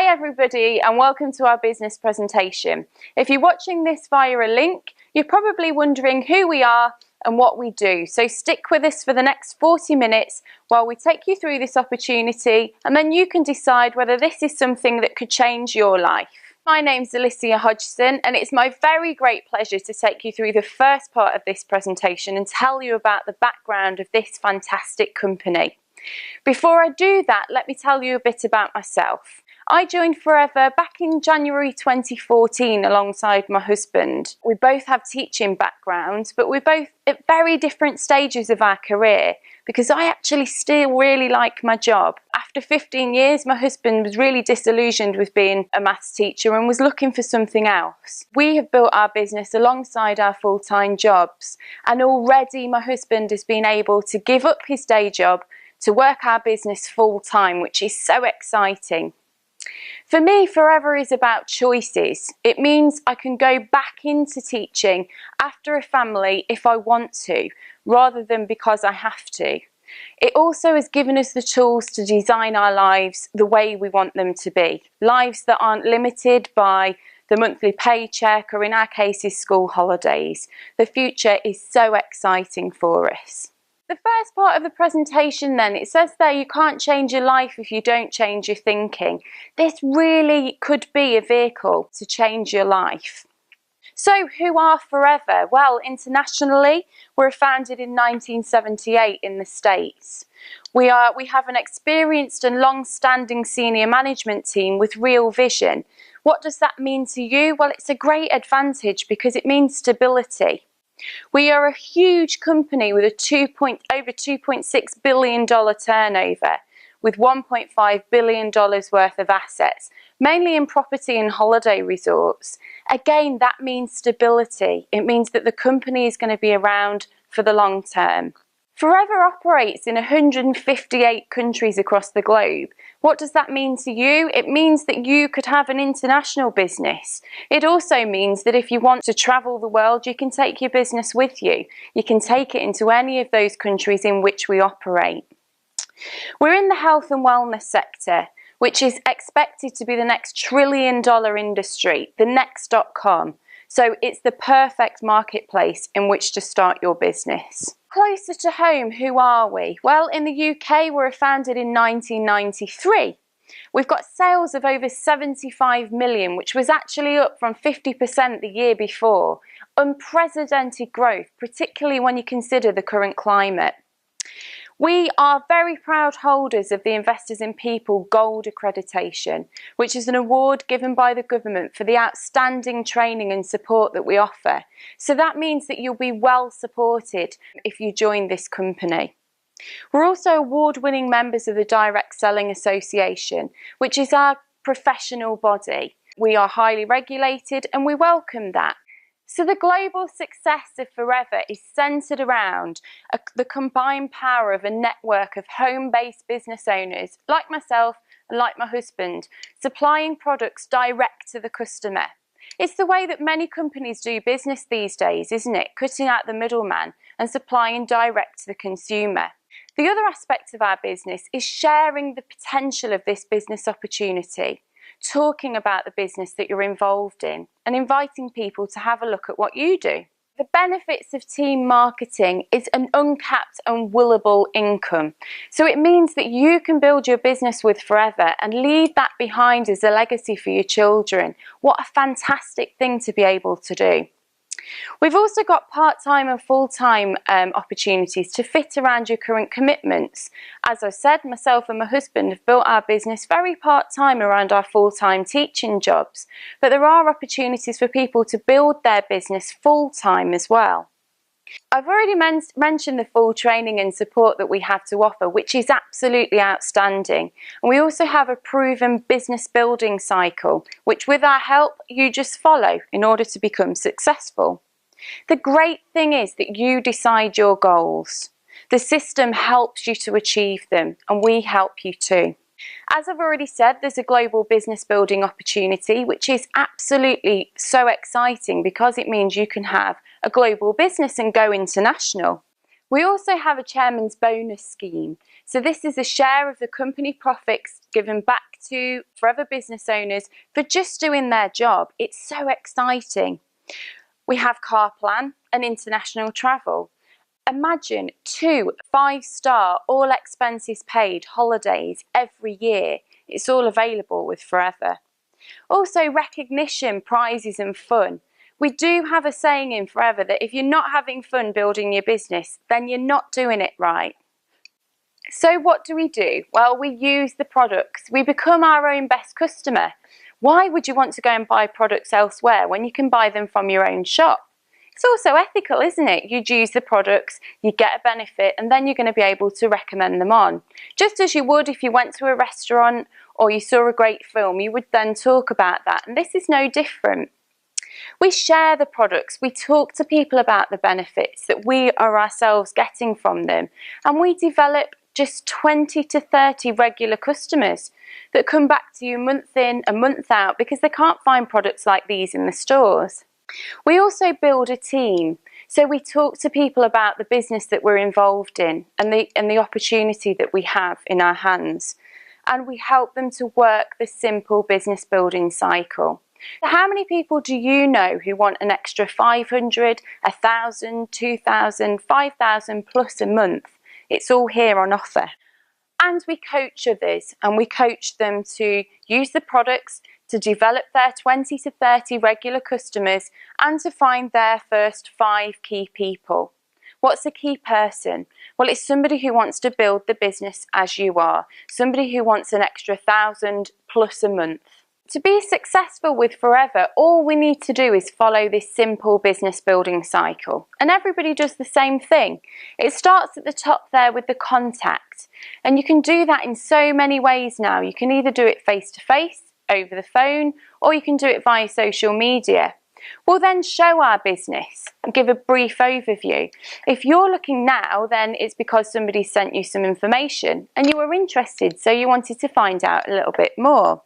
Hi everybody and welcome to our business presentation. If you're watching this via a link, you're probably wondering who we are and what we do. So stick with us for the next 40 minutes while we take you through this opportunity, and then you can decide whether this is something that could change your life. My name's Alicia Hodgson and it's my very great pleasure to take you through the first part of this presentation and tell you about the background of this fantastic company. Before I do that, let me tell you a bit about myself. I joined Forever back in January 2014 alongside my husband. We both have teaching backgrounds, but we're both at very different stages of our career because I actually still really like my job. After 15 years, my husband was really disillusioned with being a maths teacher and was looking for something else. We have built our business alongside our full-time jobs, and already my husband has been able to give up his day job to work our business full-time, which is so exciting. For me, Forever is about choices. It means I can go back into teaching after a family if I want to, rather than because I have to. It also has given us the tools to design our lives the way we want them to be. Lives that aren't limited by the monthly paycheck or, in our cases, school holidays. The future is so exciting for us. The first part of the presentation then, it says there you can't change your life if you don't change your thinking. This really could be a vehicle to change your life. So who are Forever? Well, internationally, we're founded in 1978 in the States. We have an experienced and long-standing senior management team with real vision. What does that mean to you? Well, it's a great advantage because it means stability. We are a huge company with over $2.6 billion turnover, with $1.5 billion worth of assets, mainly in property and holiday resorts. Again, that means stability. It means that the company is going to be around for the long term. Forever operates in 158 countries across the globe. What does that mean to you? It means that you could have an international business. It also means that if you want to travel the world, you can take your business with you. You can take it into any of those countries in which we operate. We're in the health and wellness sector, which is expected to be the next trillion-dollar industry, the next.com. So it's the perfect marketplace in which to start your business. Closer to home, who are we? Well, in the UK, we were founded in 1993. We've got sales of over 75 million, which was actually up from 50% the year before. Unprecedented growth, particularly when you consider the current climate. We are very proud holders of the Investors in People Gold accreditation, which is an award given by the government for the outstanding training and support that we offer. So that means that you'll be well supported if you join this company. We're also award-winning members of the Direct Selling Association, which is our professional body. We are highly regulated and we welcome that. So the global success of Forever is centred around the combined power of a network of home-based business owners like myself and like my husband, supplying products direct to the customer. It's the way that many companies do business these days, isn't it? Cutting out the middleman and supplying direct to the consumer. The other aspect of our business is sharing the potential of this business opportunity, talking about the business that you're involved in and inviting people to have a look at what you do. The benefits of team marketing is an uncapped and willable income. So it means that you can build your business with Forever and leave that behind as a legacy for your children. What a fantastic thing to be able to do. We've also got part-time and full-time opportunities to fit around your current commitments. As I said, myself and my husband have built our business very part-time around our full-time teaching jobs, but there are opportunities for people to build their business full-time as well. I've already mentioned the full training and support that we have to offer, which is absolutely outstanding. And we also have a proven business building cycle, which with our help, you just follow in order to become successful. The great thing is that you decide your goals. The system helps you to achieve them, and we help you too. As I've already said, there's a global business building opportunity, which is absolutely so exciting because it means you can have a global business and go international. We also have a chairman's bonus scheme. So this is a share of the company profits given back to Forever business owners for just doing their job. It's so exciting. We have car plan and international travel. Imagine 2 5-star, all expenses paid holidays every year. It's all available with Forever. Also recognition, prizes and fun. We do have a saying in Forever that if you're not having fun building your business, then you're not doing it right. So what do? Well, we use the products. We become our own best customer. Why would you want to go and buy products elsewhere when you can buy them from your own shop? It's also ethical, isn't it? You'd use the products, you get a benefit, and then you're going to be able to recommend them on. Just as you would if you went to a restaurant or you saw a great film, you would then talk about that. And this is no different. We share the products, we talk to people about the benefits that we are ourselves getting from them, and we develop just 20 to 30 regular customers that come back to you month in and month out because they can't find products like these in the stores. We also build a team, so we talk to people about the business that we're involved in and the opportunity that we have in our hands, and we help them to work the simple business building cycle. So how many people do you know who want an extra 500, 1,000, 2,000, 5,000 plus a month? It's all here on offer. And we coach others, and we coach them to use the products, to develop their 20 to 30 regular customers, and to find their first 5 key people. What's a key person? Well, it's somebody who wants to build the business as you are, somebody who wants an extra 1,000 plus a month. To be successful with Forever, all we need to do is follow this simple business building cycle. And everybody does the same thing. It starts at the top there with the contact. And you can do that in so many ways now. You can either do it face to face, over the phone, or you can do it via social media. We'll then show our business and give a brief overview. If you're looking now, then it's because somebody sent you some information and you were interested, so you wanted to find out a little bit more.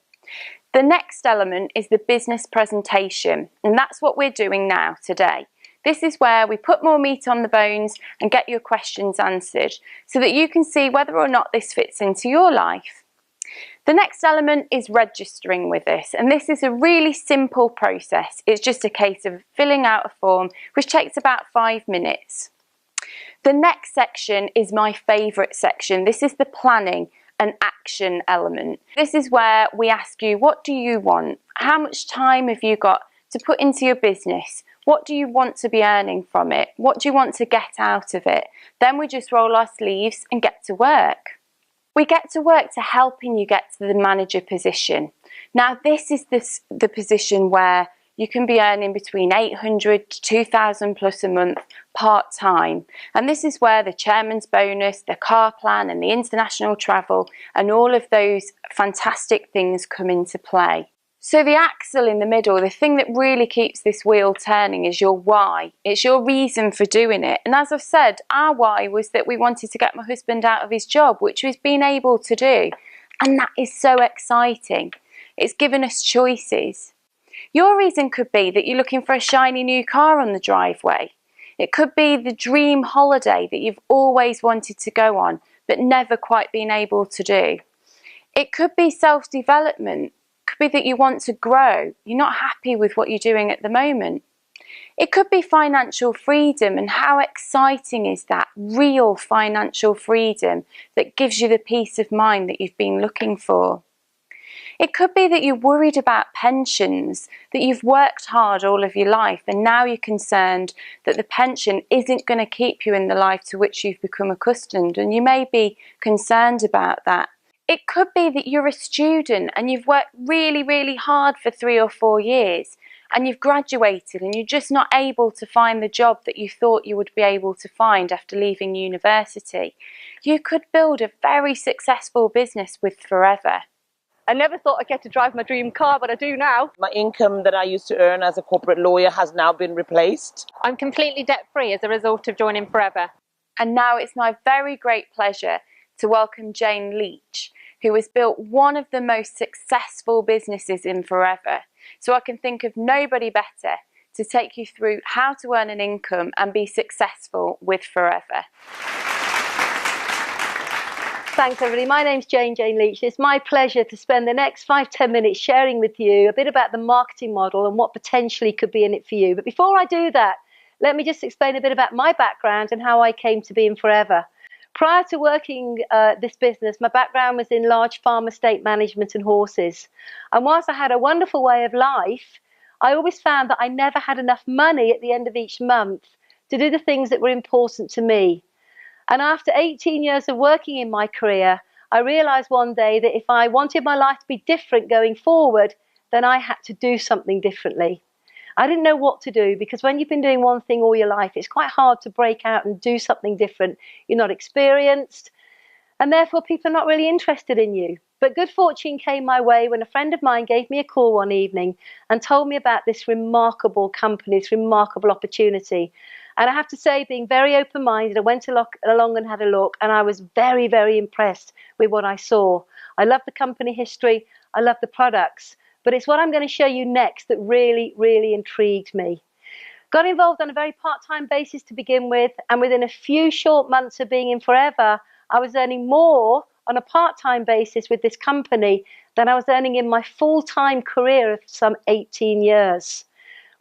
The next element is the business presentation, and that's what we're doing now today. This is where we put more meat on the bones and get your questions answered so that you can see whether or not this fits into your life. The next element is registering with us, and this is a really simple process. It's just a case of filling out a form which takes about 5 minutes. The next section is my favourite section. This is the planning and action element. This is where we ask you, what do you want? How much time have you got to put into your business? What do you want to be earning from it? What do you want to get out of it? Then we just roll our sleeves and get to work. We get to work to helping you get to the manager position. Now this is the position where you can be earning between 800 to 2,000 plus a month part-time. And this is where the chairman's bonus, the car plan and the international travel and all of those fantastic things come into play. So the axle in the middle, the thing that really keeps this wheel turning is your why. It's your reason for doing it. And as I've said, our why was that we wanted to get my husband out of his job, which we've been able to do. And that is so exciting. It's given us choices. Your reason could be that you're looking for a shiny new car on the driveway. It could be the dream holiday that you've always wanted to go on, but never quite been able to do. It could be self-development. Could be that you want to grow. You're not happy with what you're doing at the moment. It could be financial freedom, and how exciting is that? Real financial freedom that gives you the peace of mind that you've been looking for. It could be that you're worried about pensions, that you've worked hard all of your life and now you're concerned that the pension isn't going to keep you in the life to which you've become accustomed, and you may be concerned about that. It could be that you're a student and you've worked really, really hard for 3 or 4 years and you've graduated and you're just not able to find the job that you thought you would be able to find after leaving university. You could build a very successful business with Forever. I never thought I'd get to drive my dream car, but I do now. My income that I used to earn as a corporate lawyer has now been replaced. I'm completely debt-free as a result of joining Forever. And now it's my very great pleasure to welcome Jane Leach, who has built one of the most successful businesses in Forever. So I can think of nobody better to take you through how to earn an income and be successful with Forever. Thanks everybody, my name's Jane Leach. It's my pleasure to spend the next 5-10 minutes sharing with you a bit about the marketing model and what potentially could be in it for you. But before I do that, let me just explain a bit about my background and how I came to be in Forever. Prior to working this business, my background was in large farm estate management and horses. And whilst I had a wonderful way of life, I always found that I never had enough money at the end of each month to do the things that were important to me. And after 18 years of working in my career, I realized one day that if I wanted my life to be different going forward, then I had to do something differently. I didn't know what to do, because when you've been doing one thing all your life, it's quite hard to break out and do something different. You're not experienced, and therefore people are not really interested in you. But good fortune came my way when a friend of mine gave me a call one evening and told me about this remarkable company, this remarkable opportunity. And I have to say, being very open-minded, I went along and had a look, and I was very, very impressed with what I saw. I love the company history, I love the products, but it's what I'm going to show you next that really, really intrigued me. Got involved on a very part-time basis to begin with, and within a few short months of being in Forever, I was earning more on a part-time basis with this company than I was earning in my full-time career of some 18 years.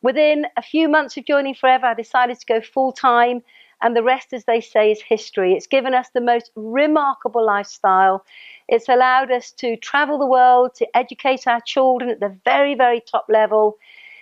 Within a few months of joining Forever, I decided to go full-time, and the rest, as they say, is history. It's given us the most remarkable lifestyle. It's allowed us to travel the world, to educate our children at the very, very top level.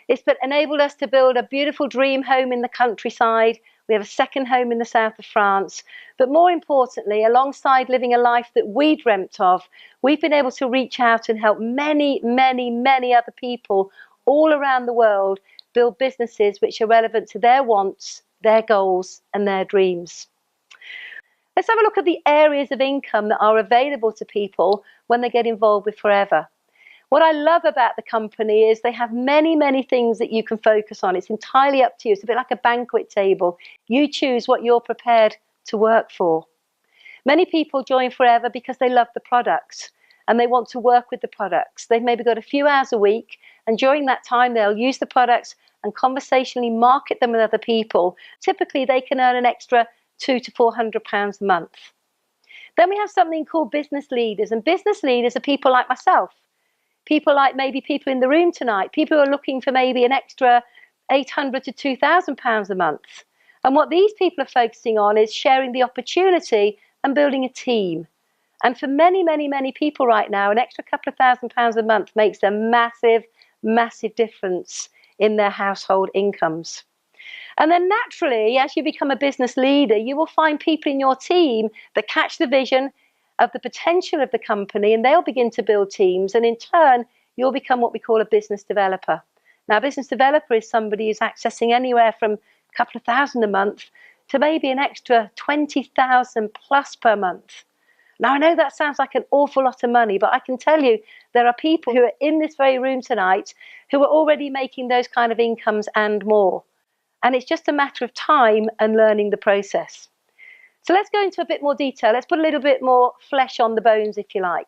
It's enabled us to build a beautiful dream home in the countryside. We have a second home in the south of France. But more importantly, alongside living a life that we dreamt of, we've been able to reach out and help many, many, many other people all around the world build businesses which are relevant to their wants, their goals, and their dreams. Let's have a look at the areas of income that are available to people when they get involved with Forever. What I love about the company is they have many, many things that you can focus on. It's entirely up to you. It's a bit like a banquet table. You choose what you're prepared to work for. Many people join Forever because they love the products and they want to work with the products. They've maybe got a few hours a week, and during that time they'll use the products and conversationally market them with other people. Typically they can earn an extra £200 to £400 a month. Then we have something called business leaders, and business leaders are people like myself. People like maybe people in the room tonight, people who are looking for maybe an extra £800 to £2,000 a month. And what these people are focusing on is sharing the opportunity and building a team. And for many, many, many people right now, an extra couple of £1,000s a month makes a massive, massive difference in their household incomes. And then naturally, as you become a business leader, you will find people in your team that catch the vision of the potential of the company, and they'll begin to build teams, and in turn you'll become what we call a business developer. Now, a business developer is somebody who's accessing anywhere from a couple of thousand a month to maybe an extra 20,000 plus per month. Now, I know that sounds like an awful lot of money, but I can tell you there are people who are in this very room tonight who are already making those kind of incomes and more. And it's just a matter of time and learning the process. So let's go into a bit more detail. Let's put a little bit more flesh on the bones, if you like.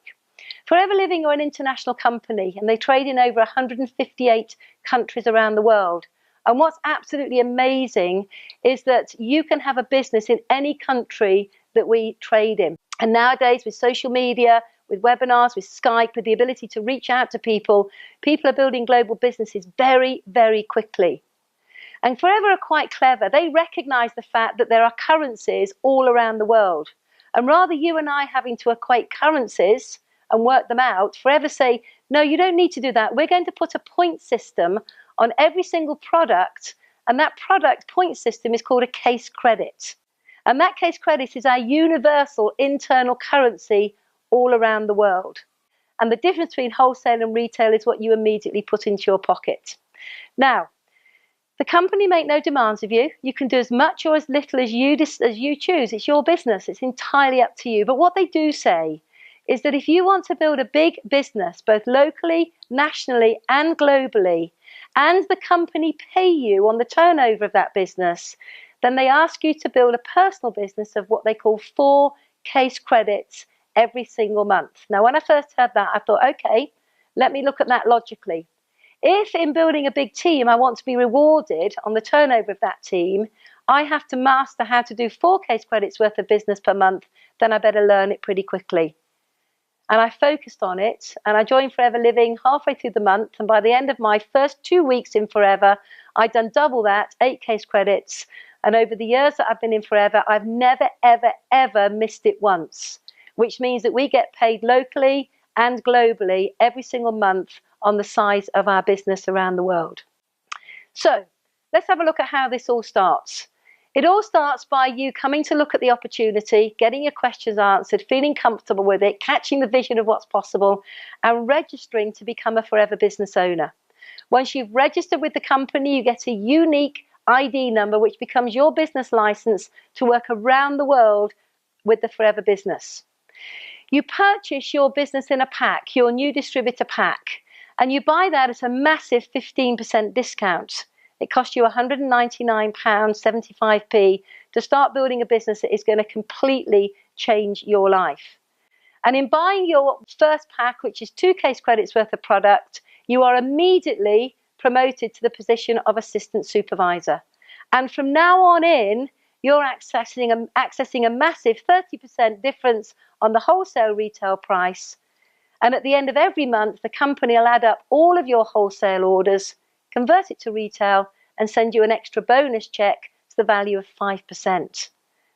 Forever Living are an international company, and they trade in over 158 countries around the world. And what's absolutely amazing is that you can have a business in any country that we trade in. And nowadays, with social media, with webinars, with Skype, with the ability to reach out to people, people are building global businesses very, very quickly. And Forever are quite clever. They recognize the fact that there are currencies all around the world. And rather you and I having to equate currencies and work them out, Forever say, no, you don't need to do that. We're going to put a point system on every single product, and that product point system is called a case credit. And that case credit is our universal internal currency all around the world. And the difference between wholesale and retail is what you immediately put into your pocket. Now, the company make no demands of you. You can do as much or as little as you choose. It's your business. It's entirely up to you. But what they do say is that if you want to build a big business, both locally, nationally, and globally, and the company pay you on the turnover of that business, then they ask you to build a personal business of what they call 4 case credits every single month. Now, when I first heard that, I thought, okay, let me look at that logically. If in building a big team, I want to be rewarded on the turnover of that team, I have to master how to do 4 case credits worth of business per month, then I better learn it pretty quickly. And I focused on it, and I joined Forever Living halfway through the month, and by the end of my first 2 weeks in Forever, I'd done double that, 8 case credits, and over the years that I've been in Forever, I've never, ever, ever missed it once, which means that we get paid locally and globally every single month on the size of our business around the world. So let's have a look at how this all starts. It all starts by you coming to look at the opportunity, getting your questions answered, feeling comfortable with it, catching the vision of what's possible, and registering to become a Forever business owner. Once you've registered with the company, you get a unique ID number, which becomes your business license to work around the world with the Forever business. You purchase your business in a pack, your new distributor pack, and you buy that at a massive 15% discount. It costs you £199.75p to start building a business that is going to completely change your life. And in buying your first pack, which is 2 case credits worth of product, you are immediately promoted to the position of assistant supervisor. And from now on in, you're accessing a massive 30% difference on the wholesale retail price. And at the end of every month, the company will add up all of your wholesale orders, convert it to retail, and send you an extra bonus check to the value of 5%.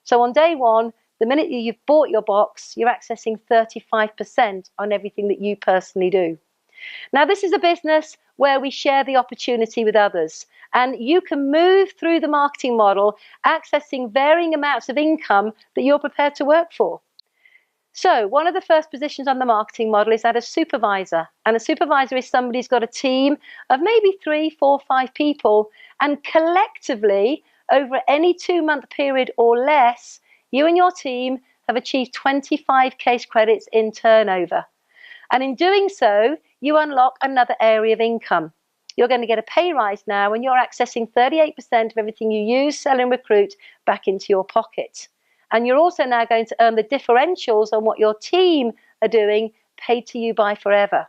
So on day one, the minute you've bought your box, you're accessing 35% on everything that you personally do. Now, this is a business where we share the opportunity with others, and you can move through the marketing model, accessing varying amounts of income that you're prepared to work for. So one of the first positions on the marketing model is that of supervisor. And a supervisor is somebody who's got a team of maybe 3, 4, 5 people. And collectively, over any 2-month period or less, you and your team have achieved 25 case credits in turnover. And in doing so, you unlock another area of income. You're going to get a pay rise now, and you're accessing 38% of everything you use, sell, and recruit back into your pocket. And you're also now going to earn the differentials on what your team are doing, paid to you by Forever.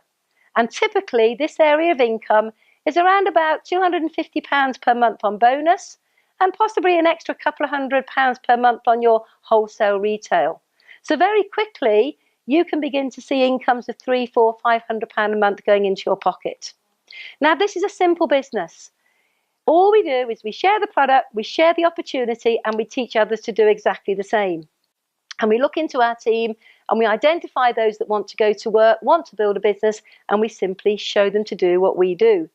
And typically, this area of income is around about £250 per month on bonus, and possibly an extra couple of £100 per month on your wholesale retail. So very quickly, you can begin to see incomes of £300, £400, £500 a month going into your pocket. Now, this is a simple business. All we do is we share the product, we share the opportunity, and we teach others to do exactly the same. And we look into our team and we identify those that want to go to work, want to build a business, and we simply show them to do what we do.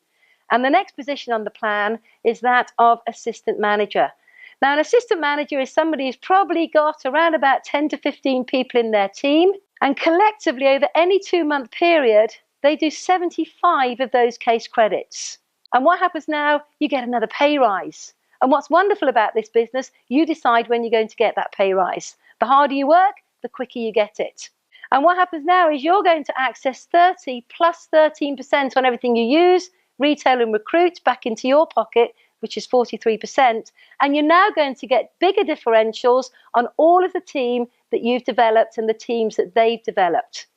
And the next position on the plan is that of assistant manager. Now, an assistant manager is somebody who's probably got around about 10 to 15 people in their team, and collectively over any 2-month period, they do 75 of those case credits. And what happens now? You get another pay rise. And what's wonderful about this business, you decide when you're going to get that pay rise. The harder you work, the quicker you get it. And what happens now is you're going to access 30 plus 13% on everything you use, retail and recruit back into your pocket, which is 43%. And you're now going to get bigger differentials on all of the team that you've developed and the teams that they've developed.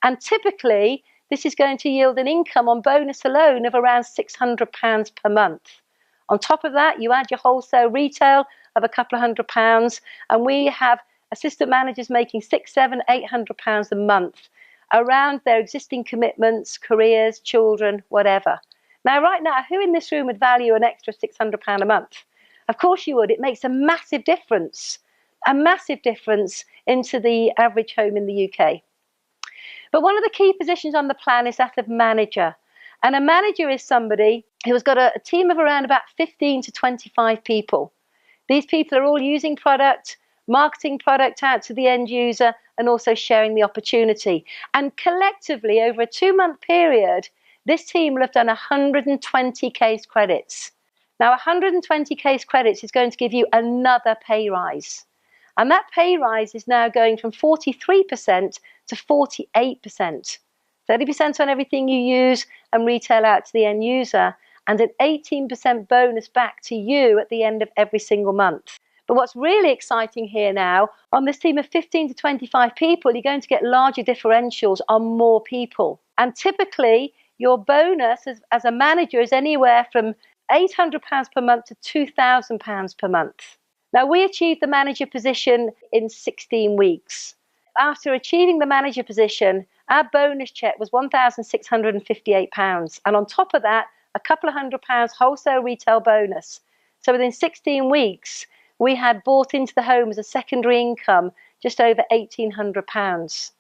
And typically, this is going to yield an income on bonus alone of around £600 per month. On top of that, you add your wholesale retail of a couple of £100, and we have assistant managers making £600, £700, £800 a month around their existing commitments, careers, children, whatever. Now, right now, who in this room would value an extra £600 a month? Of course you would. It makes a massive difference into the average home in the UK. But one of the key positions on the plan is that of manager. And a manager is somebody who has got a team of around about 15 to 25 people. These people are all using product, marketing product out to the end user, and also sharing the opportunity. And collectively, over a 2-month period, this team will have done 120 case credits. Now, 120 case credits is going to give you another pay rise. And that pay rise is now going from 43% to 48%. 30% on everything you use and retail out to the end user, and an 18% bonus back to you at the end of every single month. But what's really exciting here now, on this team of 15 to 25 people, you're going to get larger differentials on more people. And typically, your bonus as a manager is anywhere from £800 per month to £2,000 per month. Now, we achieved the manager position in 16 weeks. After achieving the manager position, our bonus check was £1,658. And on top of that, a couple of £100 wholesale retail bonus. So within 16 weeks, we had bought into the home as a secondary income just over £1,800.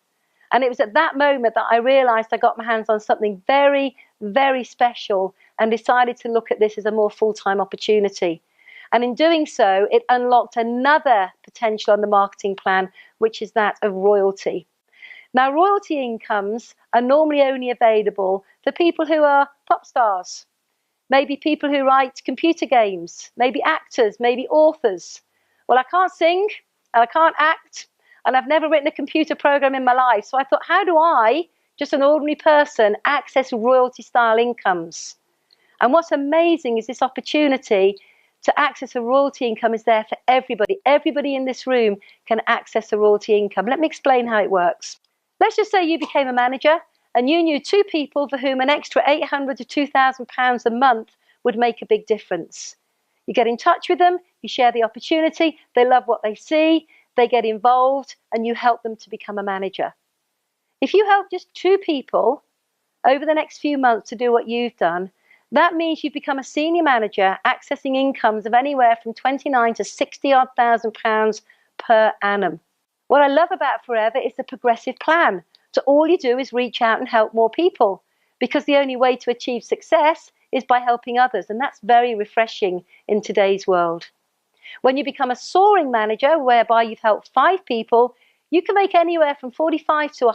And it was at that moment that I realised I got my hands on something very, very special and decided to look at this as a more full-time opportunity. And in doing so, it unlocked another potential on the marketing plan, which is that of royalty. Now, royalty incomes are normally only available for people who are pop stars, maybe people who write computer games, maybe actors, maybe authors. Well, I can't sing and I can't act, and I've never written a computer program in my life. So I thought, how do I, just an ordinary person, access royalty style incomes? And what's amazing is this opportunity to access a royalty income is there for everybody. Everybody in this room can access a royalty income. Let me explain how it works. Let's just say you became a manager and you knew two people for whom an extra £800 to £2,000 a month would make a big difference. You get in touch with them, you share the opportunity, they love what they see, they get involved, and you help them to become a manager. If you help just two people over the next few months to do what you've done, that means you've become a senior manager accessing incomes of anywhere from 29 to 60 odd £1,000 per annum. What I love about Forever is the progressive plan. So all you do is reach out and help more people, because the only way to achieve success is by helping others. And that's very refreshing in today's world. When you become a soaring manager, whereby you've helped 5 people, you can make anywhere from £45,000 to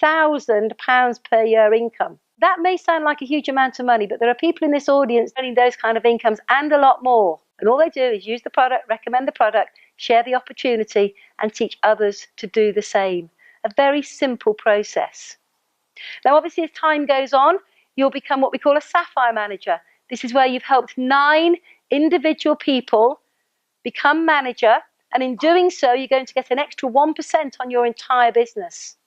£100,000 per year income. That may sound like a huge amount of money, but there are people in this audience earning those kind of incomes and a lot more. And all they do is use the product, recommend the product, share the opportunity, and teach others to do the same. A very simple process. Now, obviously, as time goes on, you'll become what we call a sapphire manager. This is where you've helped 9 individual people become manager, and in doing so, you're going to get an extra 1% on your entire business.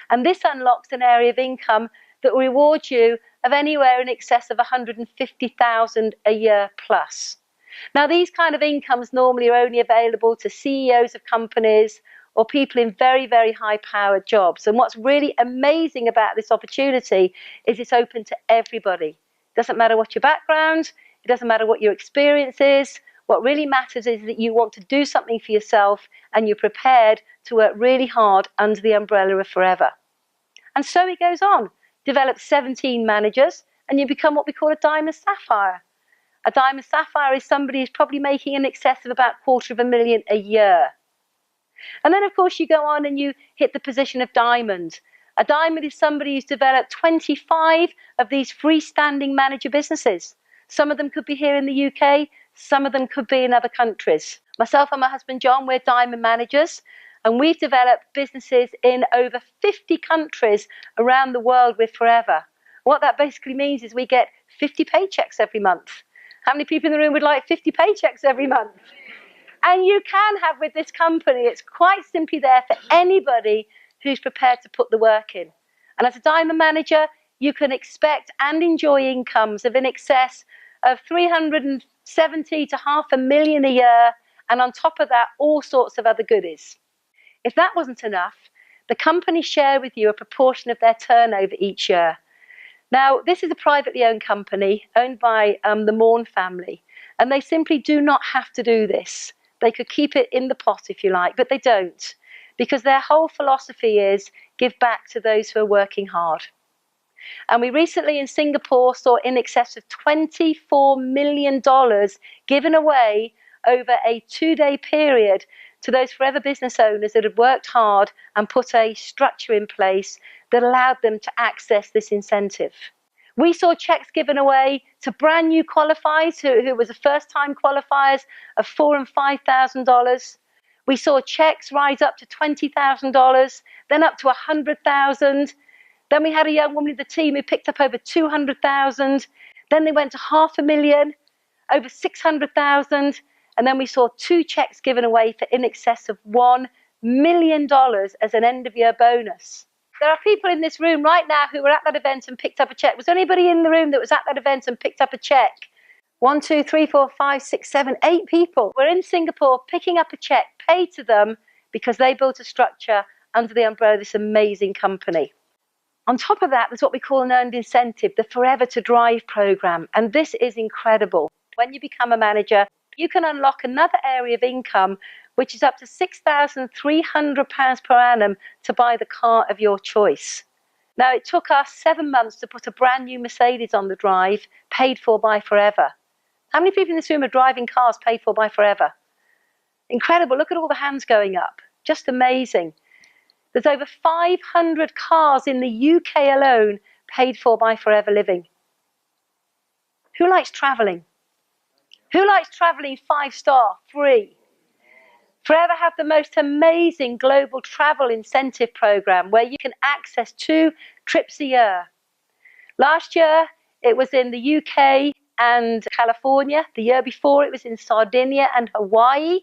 And this unlocks an area of income that will reward you of anywhere in excess of £150,000 a year plus. Now, these kind of incomes normally are only available to CEOs of companies or people in very, very high-powered jobs. And what's really amazing about this opportunity is it's open to everybody. It doesn't matter what your background, it doesn't matter what your experience is. What really matters is that you want to do something for yourself and you're prepared to work really hard under the umbrella of Forever. And so it goes on. Develop 17 managers and you become what we call a diamond sapphire. A diamond sapphire is somebody who's probably making in excess of about £250,000 a year. And then, of course, you go on and you hit the position of diamond. A diamond is somebody who's developed 25 of these freestanding manager businesses. Some of them could be here in the UK, some of them could be in other countries. Myself and my husband John, we're diamond managers, and we've developed businesses in over 50 countries around the world with Forever. What that basically means is we get 50 paychecks every month. How many people in the room would like 50 paychecks every month? And you can have with this company, it's quite simply there for anybody who's prepared to put the work in. And as a diamond manager, you can expect and enjoy incomes of in excess of 370 to £500,000 a year, and on top of that, all sorts of other goodies. If that wasn't enough, the company share with you a proportion of their turnover each year. Now, this is a privately owned company owned by the Morn family, and they simply do not have to do this. They could keep it in the pot if you like, but they don't, because their whole philosophy is give back to those who are working hard. And we recently in Singapore saw in excess of $24 million given away over a 2-day period to those Forever business owners that had worked hard and put a structure in place that allowed them to access this incentive. We saw checks given away to brand new qualifiers who was the first-time qualifiers of $4,000 and $5,000. We saw checks rise up to $20,000, then up to $100,000. Then we had a young woman in the team who picked up over $200,000. Then they went to $500,000, over $600,000. And then we saw 2 checks given away for in excess of $1 million as an end-of-year bonus. There are people in this room right now who were at that event and picked up a check. Was there anybody in the room that was at that event and picked up a check? 1, 2, 3, 4, 5, 6, 7, 8 people were in Singapore picking up a check paid to them because they built a structure under the umbrella of this amazing company. On top of that, there's what we call an earned incentive, the Forever to Drive program. And this is incredible. When you become a manager, you can unlock another area of income, which is up to £6,300 per annum to buy the car of your choice. Now, it took us 7 months to put a brand new Mercedes on the drive, paid for by Forever. How many people in this room are driving cars paid for by Forever? Incredible. Look at all the hands going up. Just amazing. There's over 500 cars in the UK alone paid for by Forever Living. Who likes travelling? Who likes travelling 5-star, free? Forever have the most amazing global travel incentive program where you can access 2 trips a year. Last year, it was in the UK and California. The year before, it was in Sardinia and Hawaii.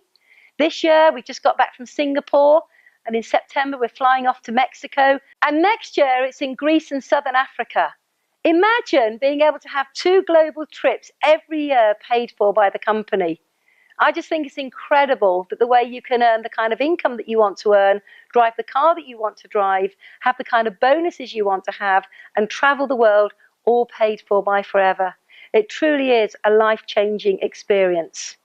This year, we just got back from Singapore. And in September, we're flying off to Mexico. And next year, it's in Greece and Southern Africa. Imagine being able to have 2 global trips every year paid for by the company. I just think it's incredible that the way you can earn the kind of income that you want to earn, drive the car that you want to drive, have the kind of bonuses you want to have, and travel the world, all paid for by Forever. It truly is a life-changing experience.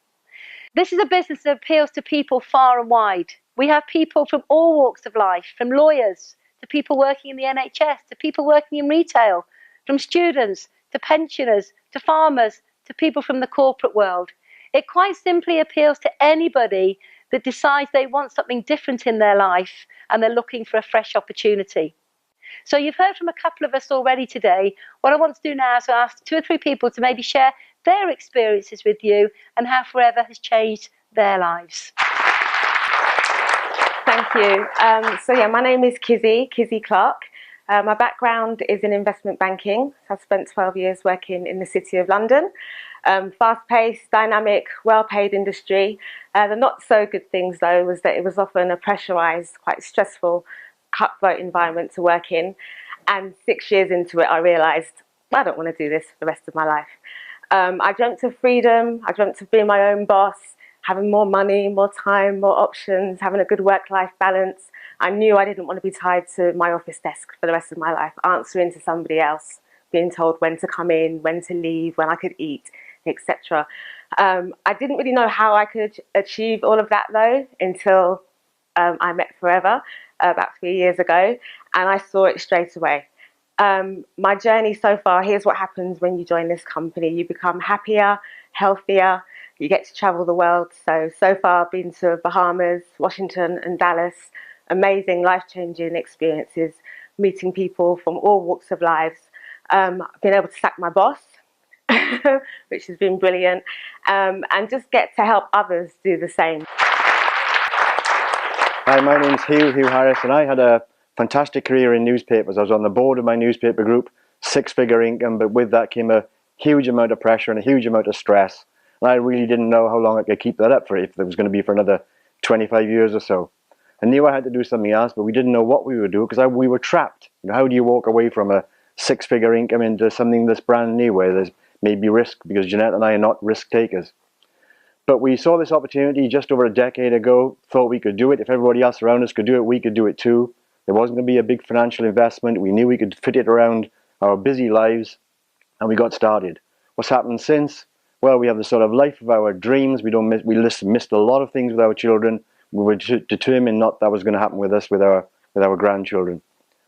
This is a business that appeals to people far and wide. We have people from all walks of life, from lawyers to people working in the NHS, to people working in retail, from students to pensioners, to farmers, to people from the corporate world. It quite simply appeals to anybody that decides they want something different in their life and they're looking for a fresh opportunity. So you've heard from a couple of us already today. What I want to do now is ask 2 or 3 people to maybe share their experiences with you and how Forever has changed their lives. Thank you. My name is Kizzy Clark. My background is in investment banking. I've spent 12 years working in the City of London. Fast-paced, dynamic, well-paid industry. The not-so-good things, though, was that it was often a pressurised, quite stressful, cutthroat environment to work in. And 6 years into it, I realised, I don't want to do this for the rest of my life. I dreamt of freedom. I dreamt of being my own boss, having more money, more time, more options, having a good work-life balance. I knew I didn't want to be tied to my office desk for the rest of my life, answering to somebody else, being told when to come in, when to leave, when I could eat, etc. I didn't really know how I could achieve all of that, though, until I met Forever about 3 years ago, and I saw it straight away. My journey so far, here's what happens when you join this company. You become happier, healthier, you get to travel the world. So far I've been to Bahamas, Washington and Dallas. Amazing, life-changing experiences, meeting people from all walks of lives. I've been able to sack my boss, which has been brilliant, and just get to help others do the same. Hi, my name's Hugh Harris, and I had a fantastic career in newspapers. I was on the board of my newspaper group, 6-figure income, but with that came a huge amount of pressure and a huge amount of stress. And I really didn't know how long I could keep that up for, if it was going to be for another 25 years or so. I knew I had to do something else, but we didn't know what we would do because we were trapped. You know, how do you walk away from a 6-figure income into something that's brand new where there's maybe risk, because Jeanette and I are not risk takers. But we saw this opportunity just over a decade ago, thought we could do it. If everybody else around us could do it, we could do it too. There wasn't going to be a big financial investment. We knew we could fit it around our busy lives, and we got started. What's happened since? Well, we have the sort of life of our dreams. We missed a lot of things with our children. We were determined that was going to happen with us, with our grandchildren.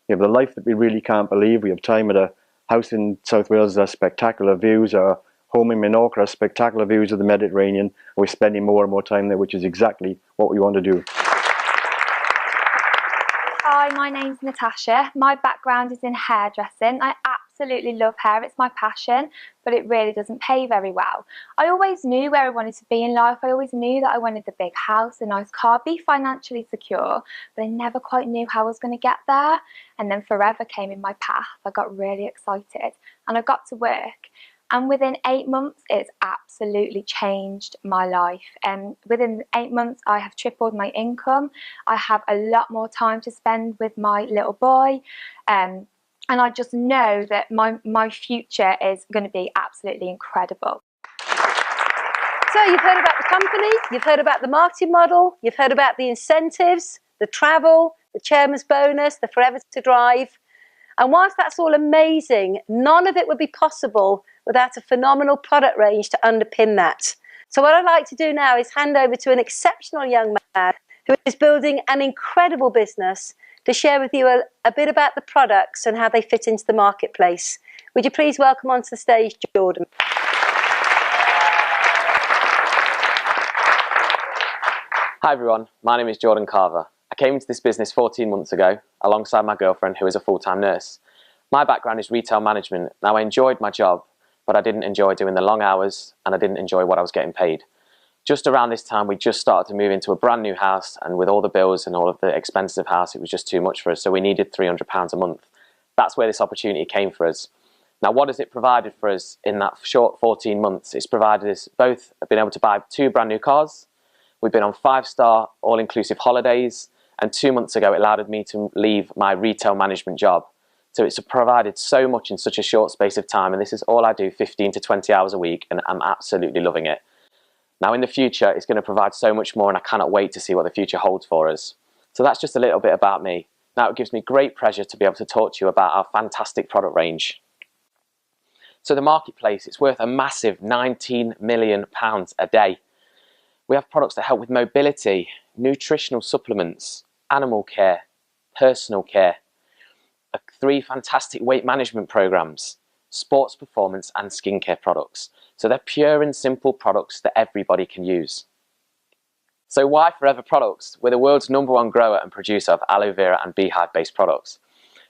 We have the life that we really can't believe. We have time at a house in South Wales that has spectacular views. Our home in Menorca has spectacular views of the Mediterranean. We're spending more and more time there, which is exactly what we want to do. Hi, my name's Natasha. My background is in hairdressing. I absolutely love hair, it's my passion, but it really doesn't pay very well. I always knew where I wanted to be in life. I always knew that I wanted the big house, a nice car, be financially secure, but I never quite knew how I was going to get there. And then Forever came in my path. I got really excited and I got to work. and within 8 months it's absolutely changed my life. Within 8 months I have tripled my income. I have a lot more time to spend with my little boy, and I just know that my future is going to be absolutely incredible. So you've heard about the company, you've heard about the marketing model, you've heard about the incentives, the travel, the chairman's bonus, the Forever to Drive. And whilst that's all amazing, none of it would be possible without a phenomenal product range to underpin that. So what I'd like to do now is hand over to an exceptional young man who is building an incredible business to share with you a bit about the products and how they fit into the marketplace. Would you please welcome onto the stage, Jordan? Hi everyone, my name is Jordan Carver. I came into this business 14 months ago alongside my girlfriend who is a full-time nurse. My background is retail management. Now I enjoyed my job, but I didn't enjoy doing the long hours and I didn't enjoy what I was getting paid. Just around this time we just started to move into a brand new house, and with all the bills and all of the expenses of house it was just too much for us, so we needed £300 a month. That's where this opportunity came for us. Now what has it provided for us in that short 14 months? It's provided us both being able to buy 2 brand new cars. We've been on 5-star all-inclusive holidays, and 2 months ago it allowed me to leave my retail management job. So it's provided so much in such a short space of time, and this is all I do 15 to 20 hours a week, and I'm absolutely loving it. Now in the future it's going to provide so much more, and I cannot wait to see what the future holds for us. So that's just a little bit about me. Now it gives me great pleasure to be able to talk to you about our fantastic product range. So the marketplace, it's worth a massive £19 million a day. We have products that help with mobility, nutritional supplements, animal care, personal care, 3 fantastic weight management programs, sports performance and skincare products. So they're pure and simple products that everybody can use. So why Forever Products? We're the world's #1 grower and producer of aloe vera and beehive based products.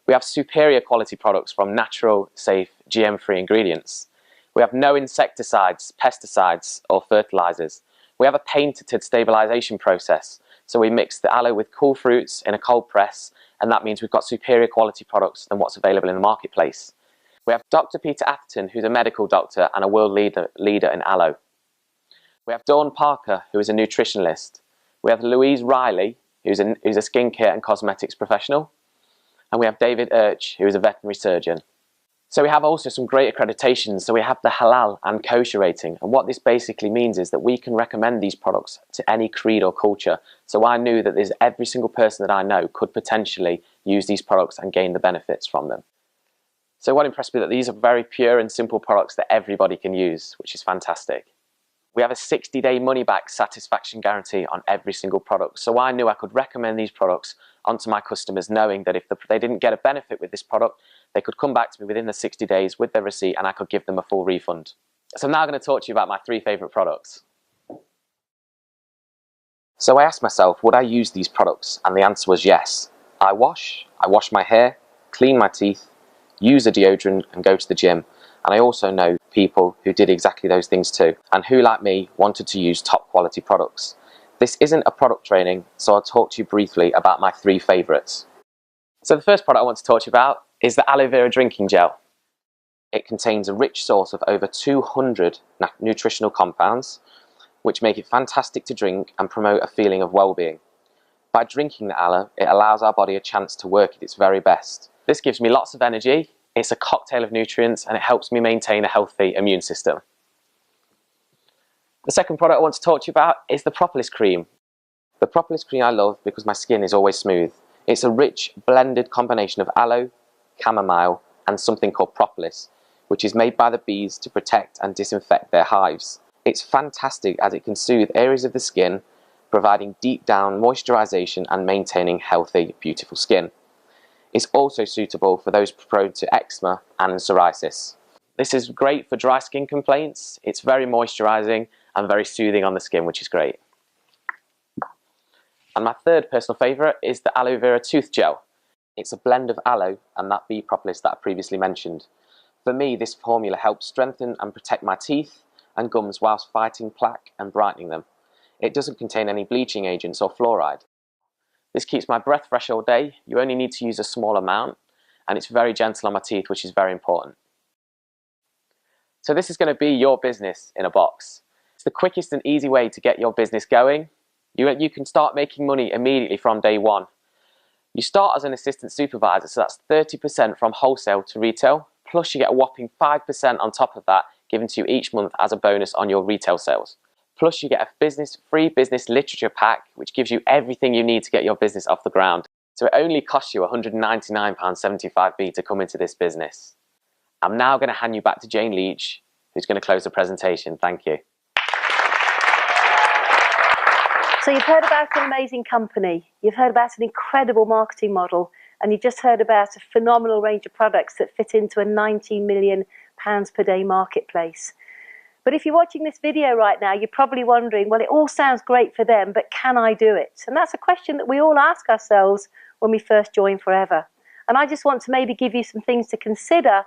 We have superior quality products from natural, safe, GM-free ingredients. We have no insecticides, pesticides or fertilizers. We have a patented stabilization process, so we mix the aloe with cool fruits in a cold press, and that means we've got superior quality products than what's available in the marketplace. We have Dr. Peter Atherton, who's a medical doctor and a world leader in aloe. We have Dawn Parker, who is a nutritionalist. We have Louise Riley, who's a skincare and cosmetics professional. And we have David Urch, who is a veterinary surgeon. So we have also some great accreditations. So we have the halal and kosher rating. And what this basically means is that we can recommend these products to any creed or culture. So I knew that every single person that I know could potentially use these products and gain the benefits from them. So what impressed me that these are very pure and simple products that everybody can use, which is fantastic. We have a 60-day money-back satisfaction guarantee on every single product. So I knew I could recommend these products onto my customers, knowing that if they didn't get a benefit with this product, they could come back to me within the 60 days with their receipt and I could give them a full refund. So I'm now going to talk to you about my 3 favourite products. So I asked myself, would I use these products? And the answer was yes. I wash my hair, clean my teeth, use a deodorant and go to the gym. And I also know people who did exactly those things too, and who, like me, wanted to use top quality products. This isn't a product training, so I'll talk to you briefly about my 3 favourites. So the first product I want to talk to you about is the aloe vera drinking gel. It contains a rich source of over 200 nutritional compounds, which make it fantastic to drink and promote a feeling of well-being. By drinking the aloe, it allows our body a chance to work at its very best. This gives me lots of energy. It's a cocktail of nutrients and it helps me maintain a healthy immune system. The second product I want to talk to you about is the Propolis Cream. The Propolis Cream I love because my skin is always smooth. It's a rich blended combination of aloe, chamomile and something called propolis, which is made by the bees to protect and disinfect their hives. It's fantastic as it can soothe areas of the skin, providing deep down moisturization and maintaining healthy, beautiful skin. It's also suitable for those prone to eczema and psoriasis. This is great for dry skin complaints. It's very moisturizing and very soothing on the skin, which is great. And my third personal favorite is the aloe vera tooth gel. It's a blend of aloe and that bee propolis that I previously mentioned. For me, this formula helps strengthen and protect my teeth and gums whilst fighting plaque and brightening them. It doesn't contain any bleaching agents or fluoride. This keeps my breath fresh all day. You only need to use a small amount, and it's very gentle on my teeth, which is very important. So this is going to be your business in a box. It's the quickest and easy way to get your business going. You can start making money immediately from day one. You start as an assistant supervisor, so that's 30% from wholesale to retail, plus you get a whopping 5% on top of that given to you each month as a bonus on your retail sales. Plus you get a free business literature pack, which gives you everything you need to get your business off the ground. So it only costs you £199.75 to come into this business. I'm now going to hand you back to Jane Leach, who's going to close the presentation. Thank you. So you've heard about an amazing company, you've heard about an incredible marketing model, and you've just heard about a phenomenal range of products that fit into a £19 million per day marketplace. But if you're watching this video right now, you're probably wondering, well, it all sounds great for them, but can I do it? And that's a question that we all ask ourselves when we first join Forever. And I just want to maybe give you some things to consider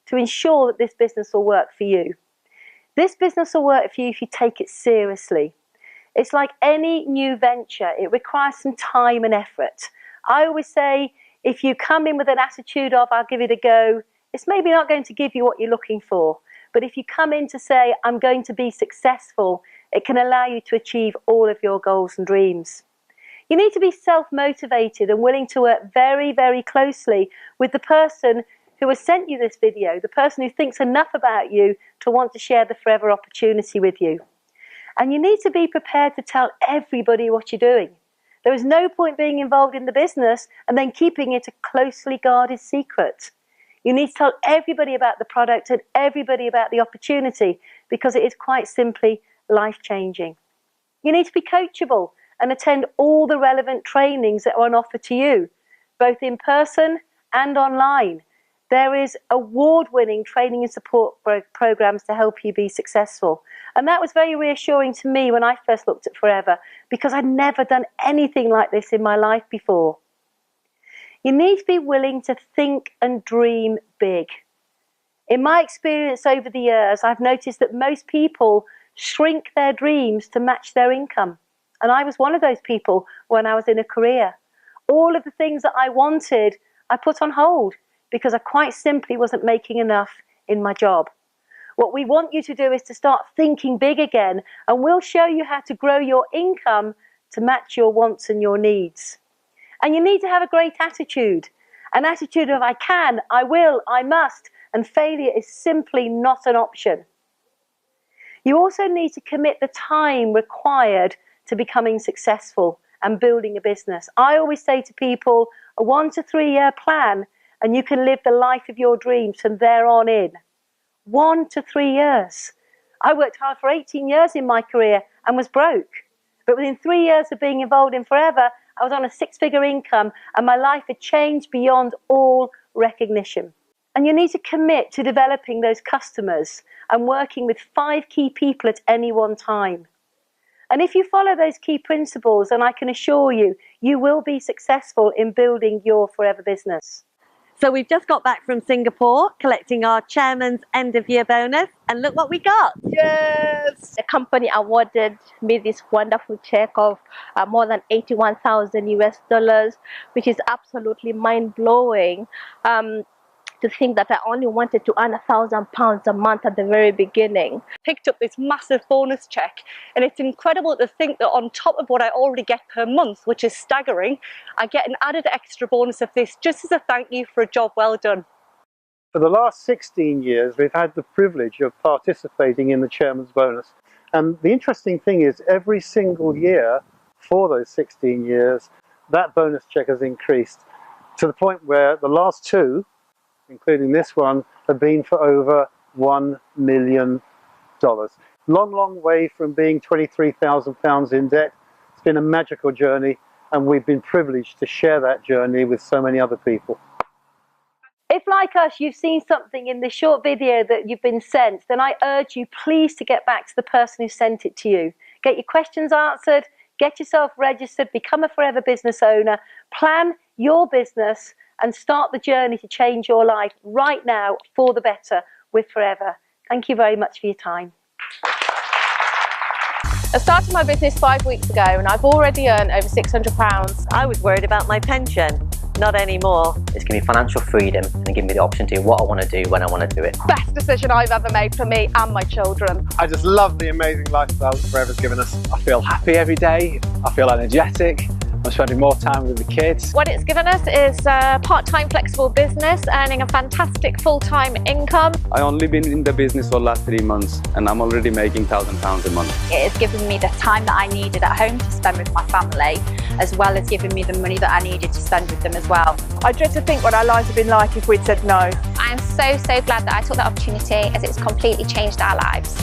to ensure that this business will work for you. This business will work for you if you take it seriously. It's like any new venture, it requires some time and effort. I always say, if you come in with an attitude of, I'll give it a go, it's maybe not going to give you what you're looking for. But if you come in to say, I'm going to be successful, it can allow you to achieve all of your goals and dreams. You need to be self-motivated and willing to work very, very closely with the person who has sent you this video, the person who thinks enough about you to want to share the Forever opportunity with you. And you need to be prepared to tell everybody what you're doing. There is no point being involved in the business and then keeping it a closely guarded secret. You need to tell everybody about the product and everybody about the opportunity because it is quite simply life-changing. You need to be coachable and attend all the relevant trainings that are on offer to you, both in person and online. There is award-winning training and support programs to help you be successful. And that was very reassuring to me when I first looked at Forever because I'd never done anything like this in my life before. You need to be willing to think and dream big. In my experience over the years, I've noticed that most people shrink their dreams to match their income. And I was one of those people when I was in a career. All of the things that I wanted, I put on hold because I quite simply wasn't making enough in my job. What we want you to do is to start thinking big again, and we'll show you how to grow your income to match your wants and your needs. And you need to have a great attitude, an attitude of I can, I will, I must, and failure is simply not an option. You also need to commit the time required to becoming successful and building a business. I always say to people, a 1 to 3 year plan, and you can live the life of your dreams from there on in. 1 to 3 years. I worked hard for 18 years in my career and was broke. But within 3 years of being involved in Forever, I was on a 6-figure income and my life had changed beyond all recognition. And you need to commit to developing those customers and working with 5 key people at any one time. And if you follow those key principles, then I can assure you, you will be successful in building your Forever business. So we've just got back from Singapore collecting our chairman's end of year bonus, and look what we got. Yes! The company awarded me this wonderful check of more than 81,000 US dollars, which is absolutely mind-blowing. To think that I only wanted to earn £1,000 a month at the very beginning. Picked up this massive bonus check, and it's incredible to think that on top of what I already get per month, which is staggering, I get an added extra bonus of this just as a thank you for a job well done. For the last 16 years, we've had the privilege of participating in the chairman's bonus. And the interesting thing is every single year for those 16 years, that bonus check has increased to the point where the last 2, including this one, have been for over $1 million. Long way from being £23,000 in debt. It's been a magical journey, and we've been privileged to share that journey with so many other people. If, like us, you've seen something in this short video that you've been sent, then I urge you please to get back to the person who sent it to you. Get your questions answered, get yourself registered, become a Forever business owner, plan your business, and start the journey to change your life right now for the better with Forever. Thank you very much for your time. I started my business 5 weeks ago and I've already earned over £600. I was worried about my pension. Not anymore. It's given me financial freedom and given me the option to do what I want to do when I want to do it. Best decision I've ever made for me and my children. I just love the amazing lifestyle that Forever's given us. I feel happy every day. I feel energetic. I'm spending more time with the kids. What it's given us is a part-time flexible business, earning a fantastic full-time income. I only been in the business for the last 3 months and I'm already making £1,000 a month. It has given me the time that I needed at home to spend with my family, as well as giving me the money that I needed to spend with them as well. I dread to think what our lives have been like if we'd said no. I'm so glad that I took that opportunity, as it's completely changed our lives.